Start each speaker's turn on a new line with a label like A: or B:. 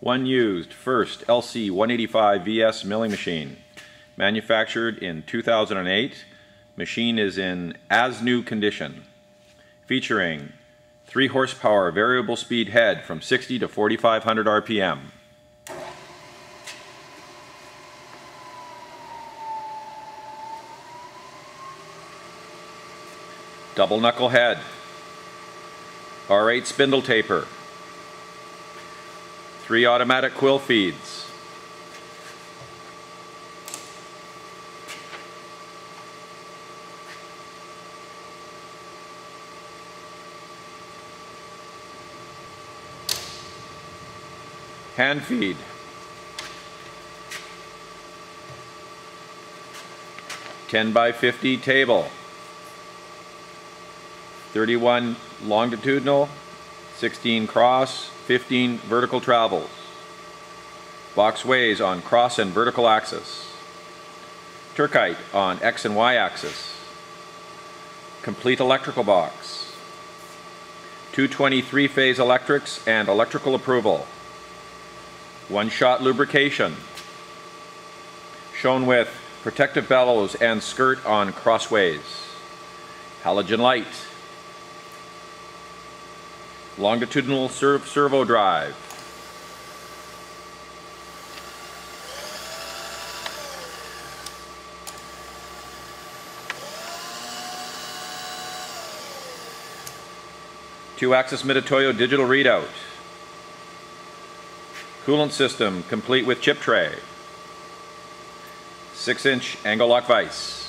A: One used First LC185 VS milling machine, manufactured in 2008. Machine is in as-new condition, featuring 3 horsepower variable speed head from 60 to 4,500 RPM. Double knuckle head, R8 spindle taper, 3 automatic quill feeds, hand feed, (10x50) table, 31 longitudinal, 16 cross, 15 vertical travels. Box weighs on cross and vertical axis. Turkite on X and Y axis. Complete electrical box. 223 phase electrics and electrical approval. One-shot lubrication. Shown with protective bellows and skirt on crossways. Halogen light. Longitudinal servo drive. Two-axis Mitutoyo digital readout. Coolant system complete with chip tray. 6-inch angle lock vise.